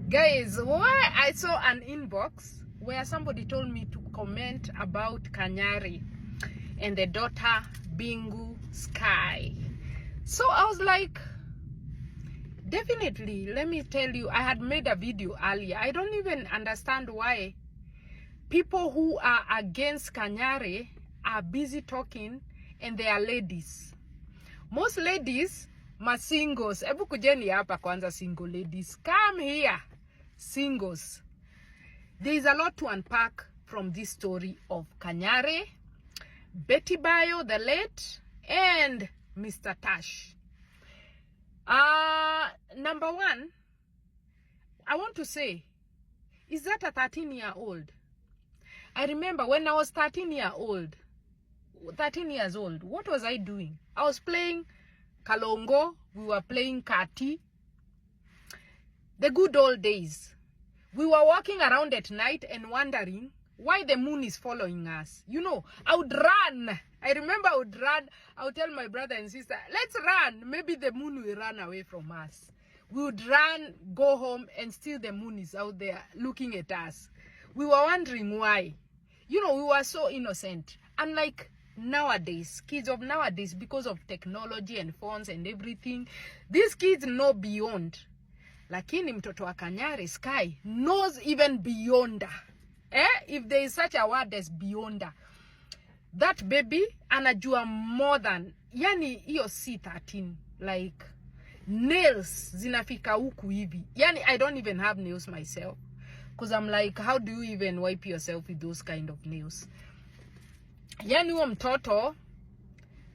Guys, why I saw an inbox where somebody told me to comment about Kanyari and the daughter Bingu Sky. So I was like, definitely, let me tell you, I had made a video earlier. I don't even understand why people who are against Kanyari are busy talking and they are ladies. Most ladies, singles. Ebu kujeni hapa kwanza single ladies. Come here, singles. There is a lot to unpack from this story of Kanyari, Bayo, the late, and Mr. Tash. Number one, I want to say, is that a 13-year-old? I remember when I was 13 years old, what was I doing? I was playing Kalongo, we were playing Kati. The good old days. We were walking around at night and wondering why the moon is following us. You know, I would run. I remember I would run. I would tell my brother and sister, let's run. Maybe the moon will run away from us. We would run, go home, and still the moon is out there looking at us. We were wondering why. You know, we were so innocent. Unlike nowadays, kids of nowadays, because of technology and phones and everything, these kids know beyond. Lakini mtoto wa Kanyari, Sky, knows even beyond. If there is such a word as beyond. That baby, anajua more than, yani iyo C13, like, nails zinafika huku hivi. Yani, I don't even have nails myself. Because I'm like, how do you even wipe yourself with those kind of nails? Yani huo mtoto,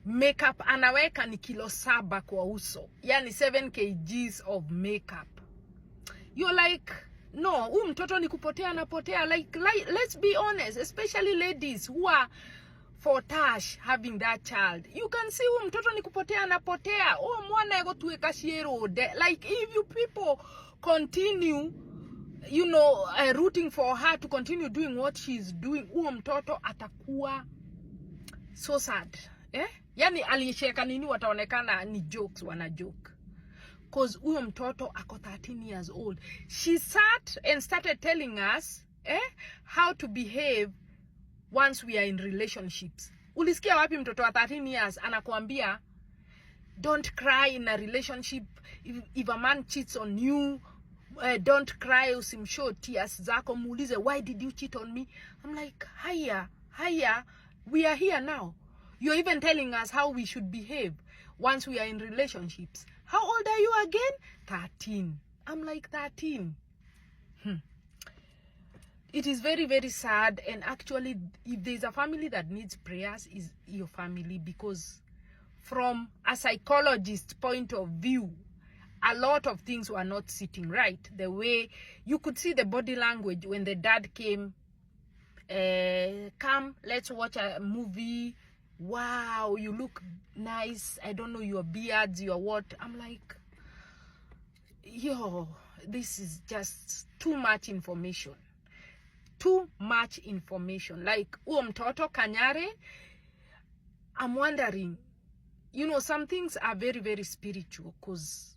makeup anaweka ni kilo 7 kwa uso. Yani 7 kgs of makeup. You're like, no, huyu mtoto ni kupotea anapotea. Like, let's be honest, especially ladies who are for Tash having that child. You can see huyu mtoto ni kupotea anapotea. Huyu mwana ego tuweka shiero. Like, if you people continue, you know, rooting for her to continue doing what she's doing, huyo mtoto atakuwa so sad. Yani aliyesheka nini wataonekana ni jokes, wana joke. Because huyo mtoto ako 13 years old. She sat and started telling us how to behave once we are in relationships. Ulisikia wapi mtoto wa 13 years anakuambia, don't cry in a relationship. If a man cheats on you, don't cry, usimshow tears zako, muulize, why did you cheat on me? I'm like, hiya, we are here now. You're even telling us how we should behave once we are in relationships. How old are you again? 13. I'm like, 13. It is very, very sad. And actually, if there's a family that needs prayers, is your family. Because from a psychologist point of view, a lot of things were not sitting right. The way you could see the body language when the dad came, come, let's watch a movie. Wow, you look nice. I don't know your beards, your what. I'm like, yo, this is just too much information. Too much information. Like, mtoto Kanyari, I'm wondering, you know, some things are very, very spiritual. Because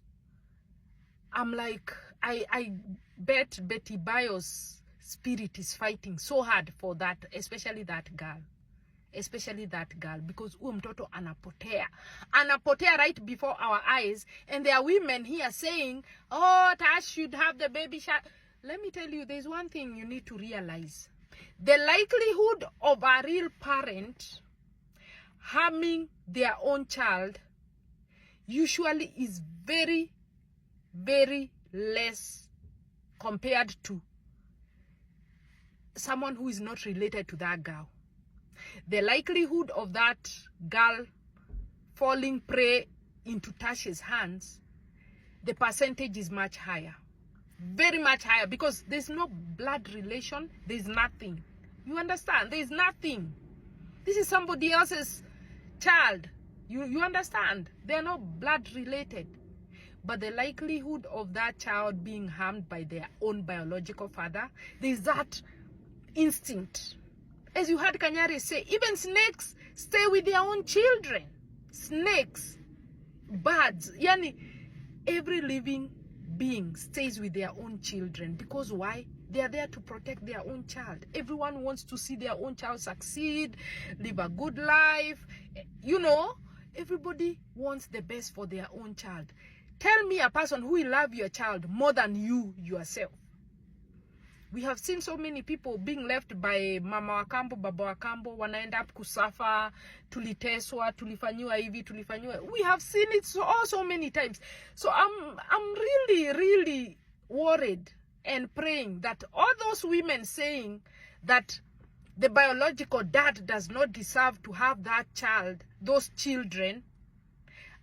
I'm like, I bet Betty Bayo's spirit is fighting so hard for that, especially that girl. Because mtoto anapotea right before our eyes, and there are women here saying, oh, Tash should have the baby shower. Let me tell you, there's one thing you need to realize. The likelihood of a real parent harming their own child usually is very, very less compared to someone who is not related to that girl. The likelihood of that girl falling prey into Tash's hands, the percentage is much higher. Very much higher, because there's no blood relation. There's nothing. You understand? There's nothing. This is somebody else's child. You understand? They're not blood related. But the likelihood of that child being harmed by their own biological father, there's that instinct. As you heard Kanyari say, even snakes stay with their own children. Snakes, birds, yani every living being stays with their own children. Because why? They are there to protect their own child. Everyone wants to see their own child succeed, live a good life. You know, everybody wants the best for their own child. Tell me a person who will love your child more than you yourself. We have seen so many people being left by mama wa kambo, baba wa kambo, wanaenda up kusafa, tuliteswa, tulifanyiwa hivi, tulifanyiwa. We have seen it so many times. So I'm really worried and praying that all those women saying that the biological dad does not deserve to have that child, those children,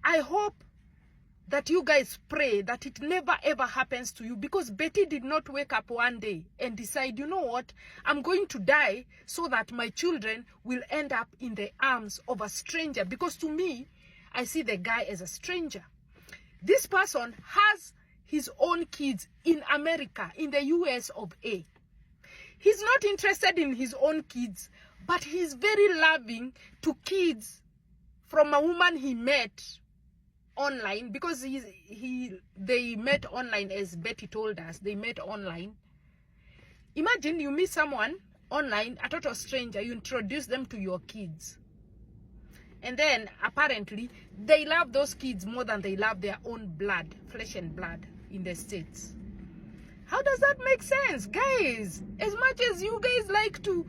I hope that you guys pray that it never ever happens to you, because Betty did not wake up one day and decide, you know what, I'm going to die so that my children will end up in the arms of a stranger. Because to me, I see the guy as a stranger. This person has his own kids in America, in the US of A. He's not interested in his own kids, but he's very loving to kids from a woman he met online, because they met online, as Betty told us. They met online. Imagine you meet someone online, a total stranger, you introduce them to your kids, and then apparently they love those kids more than they love their own blood, flesh and blood in the States. How does that make sense, guys? As much as you guys like to,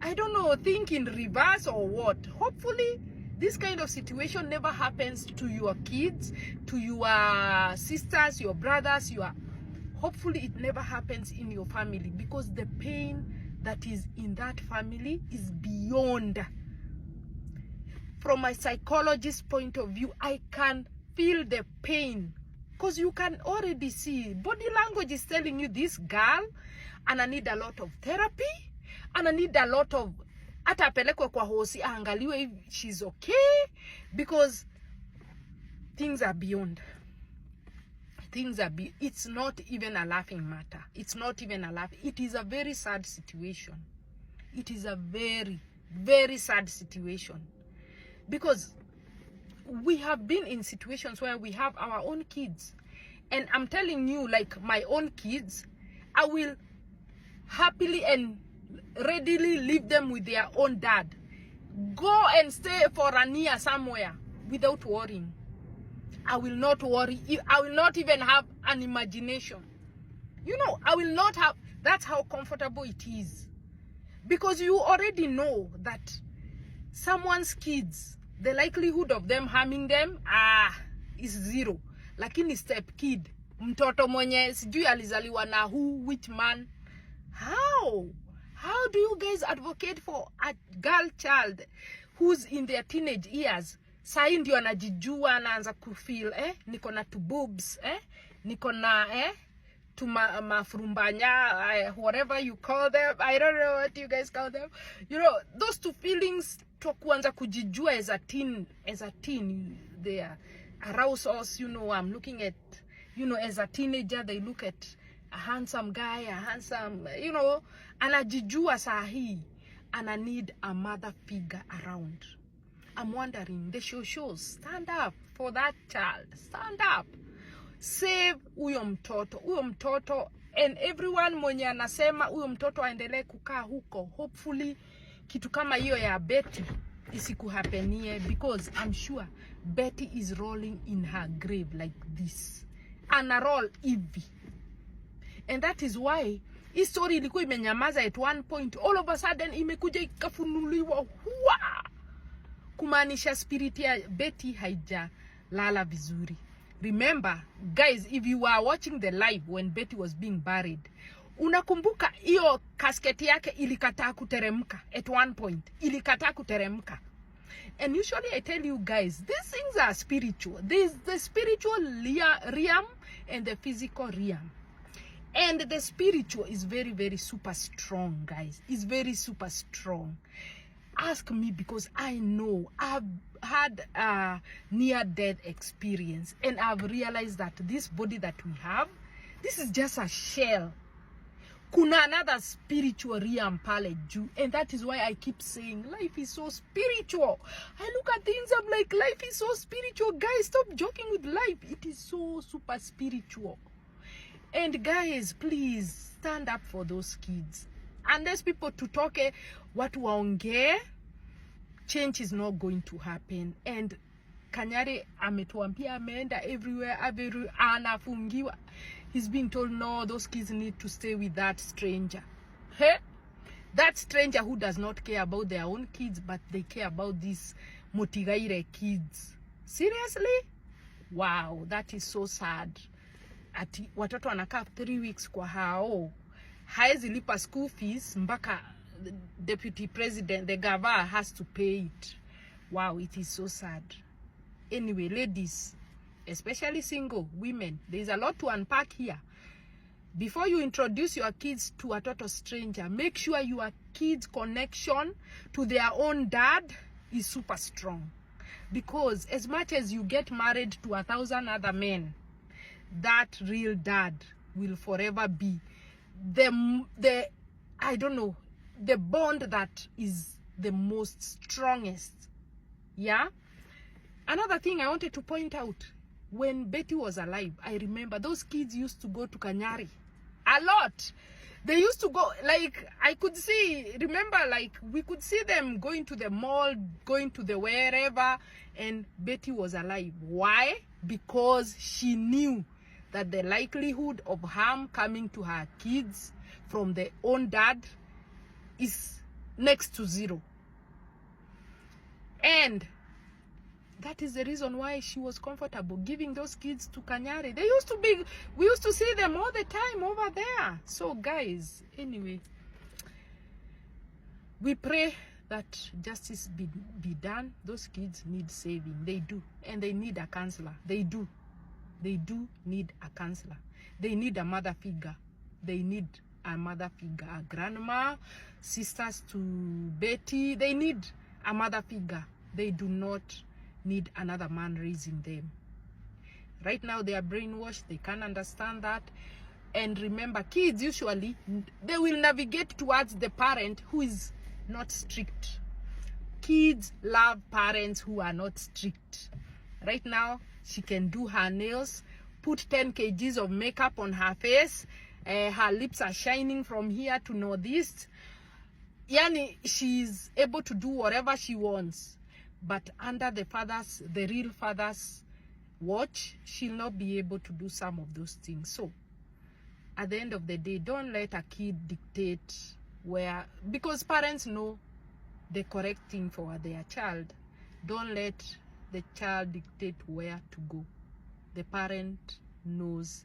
I don't know, think in reverse or what, hopefully this kind of situation never happens to your kids, to your sisters, your brothers, hopefully it never happens in your family, because the pain that is in that family is beyond. From a psychologist point of view, I can feel the pain, because you can already see body language is telling you this girl and I need a lot of therapy, and I need a lot of ata apelekwe kwa hosi angaliwe if she's okay, because things are beyond. It's not even a laughing matter. It's not even a laugh. It is a very sad situation. It is a very sad situation, because we have been in situations where we have our own kids, and I'm telling you, like my own kids, I will happily and readily leave them with their own dad. Go and stay for a year somewhere without worrying. I will not worry. I will not even have an imagination. You know, I will not have. That's how comfortable it is. Because you already know that someone's kids, the likelihood of them harming them is zero. Lakini step kid, mtoto mwenye sijui alizaliwa na who, which man. How do you guys advocate for a girl child who's in their teenage years? Sai ndio anajijua, anaanza kufeel niko na two boobs, niko na to mafurumbanya, whatever you call them. I don't know what you guys call them. You know, those two feelings to kuanza kujijua as a teen, they arouse us. You know, I'm looking at, you know, as a teenager, they look at a handsome guy, you know, anajijua sahi, and I need a mother figure around. I'm wondering, the shows, stand up for that child. Stand up. Save uyo mtoto, and everyone mwenye anasema uyo mtoto aendelee kukaa huko. Hopefully kitu kama hiyo ya Betty isikuhapenie, because I'm sure Betty is rolling in her grave like this. Ana roll hivi. And that is why hii story ilikuwa imenyamaza at one point. All of a sudden imekuja ikafunuliwa. Kumaanisha spirit ya Betty haija lala vizuri. Remember, guys, if you were watching the live when Betty was being buried, unakumbuka hiyo casket yake ilikataa kuteremka at one point. Ilikataa kuteremka. And usually I tell you guys, these things are spiritual. There's the spiritual realm and the physical realm. And the spiritual is very super strong, guys. It's very super strong. Ask me, because I know I've had a near-death experience, and I've realized that this body that we have, this is just a shell. Kuna another spiritual realm pale juu, and that is why I keep saying life is so spiritual. I look at things, I'm like, life is so spiritual. Guys, stop joking with life. It is so super spiritual. And guys, please stand up for those kids. And there's people to talk what waongee, change is not going to happen. And Kanyari ametuambia ameenda everywhere, anafungiwa. He's being told no, those kids need to stay with that stranger. Hey? That stranger who does not care about their own kids, but they care about these Motigaire kids. Seriously? Wow, that is so sad. Ati watoto wanakaa 3 weeks kwa hao. Haezi lipa school fees mpaka the deputy president, the governor has to pay it. Wow, it is so sad. Anyway, ladies, especially single women, there is a lot to unpack here. Before you introduce your kids to a total stranger, make sure your kids' connection to their own dad is super strong. Because as much as you get married to 1,000 other men, that real dad will forever be the I don't know, the bond that is the most strongest. Yeah. Another thing I wanted to point out, when Betty was alive, I remember those kids used to go to Kanyari a lot. They used to go, like, I could see, remember, like, we could see them going to the mall, going to the wherever, and Betty was alive. Why? Because she knew that the likelihood of harm coming to her kids from their own dad is next to zero. And that is the reason why she was comfortable giving those kids to Kanyari. They used to be, we used to see them all the time over there. So guys, anyway, we pray that justice be done. Those kids need saving. They do. And they need a counselor. They do. They do need a counselor. They need a mother figure. They need a mother figure. A grandma, sisters to Betty. They need a mother figure. They do not need another man raising them. Right now they are brainwashed. They can't understand that. And remember, kids usually, they will navigate towards the parent who is not strict. Kids love parents who are not strict. Right now, she can do her nails, put 10 kgs of makeup on her face. Her lips are shining from here to northeast. Yani, she's able to do whatever she wants. But under the real father's watch, she'll not be able to do some of those things. So, at the end of the day, don't let a kid dictate where, because parents know the correct thing for their child. Don't let the child dictate where to go. The parent knows